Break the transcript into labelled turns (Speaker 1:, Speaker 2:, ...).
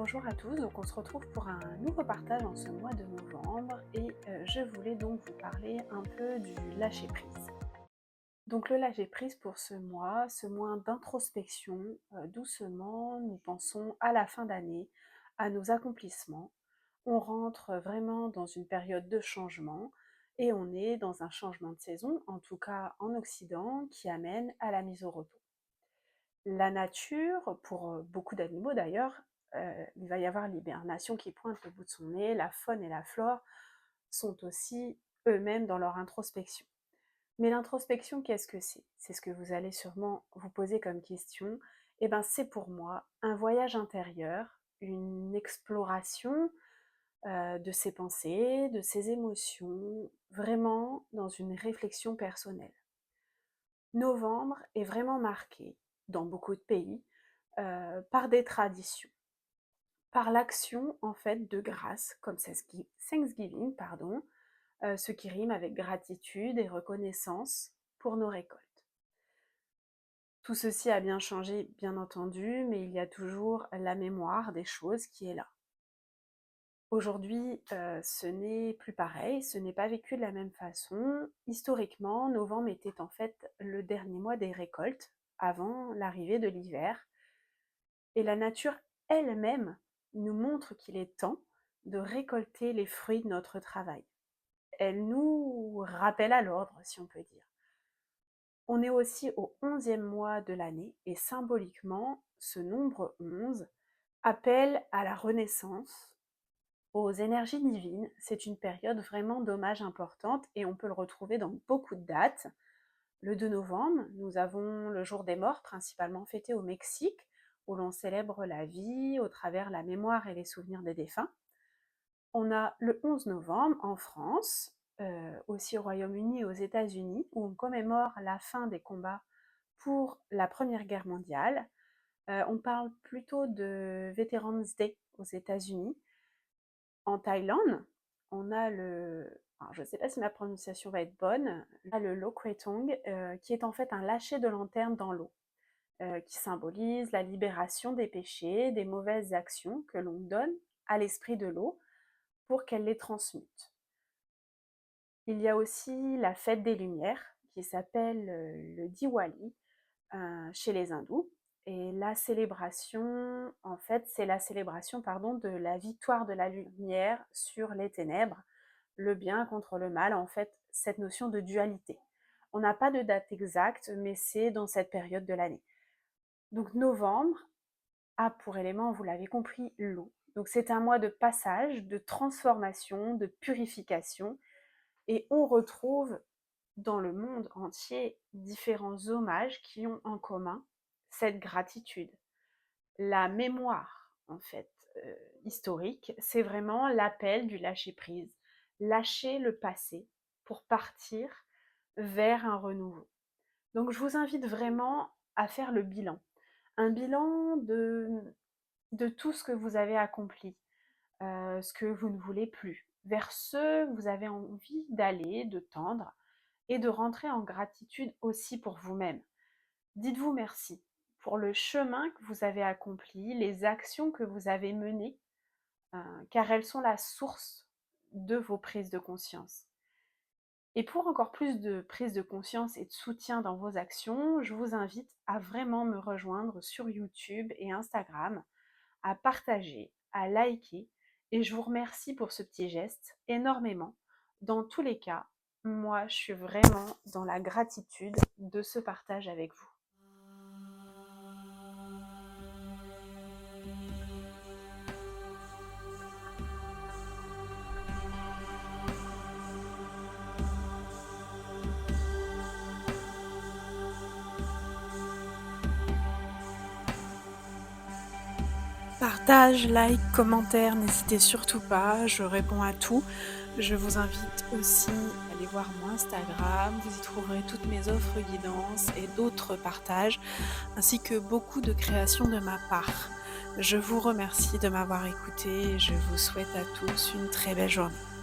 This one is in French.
Speaker 1: bonjour à tous, donc on se retrouve pour un nouveau partage en ce mois de novembre et je voulais donc vous parler un peu du lâcher-prise. Donc le lâcher-prise pour ce mois d'introspection, doucement, nous pensons à la fin d'année, à nos accomplissements. On rentre vraiment dans une période de changement et on est dans un changement de saison, en tout cas en Occident, qui amène à la mise au repos. La nature, pour beaucoup d'animaux d'ailleurs, il va y avoir l'hibernation qui pointe le bout de son nez. La faune et la flore sont aussi eux-mêmes dans leur introspection. Mais l'introspection, qu'est-ce que c'est? C'est ce que vous allez sûrement vous poser comme question. Eh ben, c'est pour moi un voyage intérieur, une exploration de ses pensées, de ses émotions, vraiment dans une réflexion personnelle. Novembre est vraiment marqué, dans beaucoup de pays, par des traditions, par l'action en fait de grâce, comme Thanksgiving, pardon, ce qui rime avec gratitude et reconnaissance pour nos récoltes. Tout ceci a bien changé, bien entendu, mais il y a toujours la mémoire des choses qui est là. Aujourd'hui, ce n'est plus pareil, ce n'est pas vécu de la même façon. Historiquement, novembre était en fait le dernier mois des récoltes, avant l'arrivée de l'hiver, et la nature elle-même nous montre qu'il est temps de récolter les fruits de notre travail. Elle nous rappelle à l'ordre, si on peut dire. On est aussi au 11e mois de l'année et symboliquement, ce nombre 11 appelle à la renaissance, aux énergies divines. C'est une période vraiment d'hommage importante et on peut le retrouver dans beaucoup de dates. Le 2 novembre, nous avons le jour des morts, principalement fêté au Mexique, où l'on célèbre la vie au travers la mémoire et les souvenirs des défunts. On a le 11 novembre en France, aussi au Royaume-Uni et aux États-Unis, où on commémore la fin des combats pour la Première Guerre mondiale. On parle plutôt de Veterans Day aux États-Unis. En Thaïlande, on a alors je ne sais pas si ma prononciation va être bonne, on a le Lo Krathong, qui est en fait un lâcher de lanterne dans l'eau, qui symbolise la libération des péchés, des mauvaises actions que l'on donne à l'esprit de l'eau pour qu'elle les transmute. Il y a aussi la fête des Lumières, qui s'appelle le Diwali chez les hindous. Et la célébration, en fait, c'est la célébration, pardon, de la victoire de la lumière sur les ténèbres, le bien contre le mal, en fait, cette notion de dualité. On n'a pas de date exacte, mais c'est dans cette période de l'année. Donc novembre a pour élément, vous l'avez compris, l'eau. Donc c'est un mois de passage, de transformation, de purification, et on retrouve dans le monde entier différents hommages qui ont en commun cette gratitude. La mémoire, en fait, historique, c'est vraiment l'appel du lâcher-prise. Lâcher le passé pour partir vers un renouveau. Donc je vous invite vraiment à faire le bilan. Un bilan de tout ce que vous avez accompli, ce que vous ne voulez plus, vers ce que vous avez envie d'aller, de tendre, et de rentrer en gratitude aussi pour vous-même. Dites-vous merci pour le chemin que vous avez accompli, les actions que vous avez menées, car elles sont la source de vos prises de conscience. Et pour encore plus de prise de conscience et de soutien dans vos actions, je vous invite à vraiment me rejoindre sur YouTube et Instagram, à partager, à liker, et je vous remercie pour ce petit geste énormément. Dans tous les cas, moi, je suis vraiment dans la gratitude de ce partage avec vous. Partage, like, commentaire, n'hésitez surtout pas, je réponds à tout. Je vous invite aussi à aller voir mon Instagram, vous y trouverez toutes mes offres guidance et d'autres partages, ainsi que beaucoup de créations de ma part. Je vous remercie de m'avoir écouté et je vous souhaite à tous une très belle journée.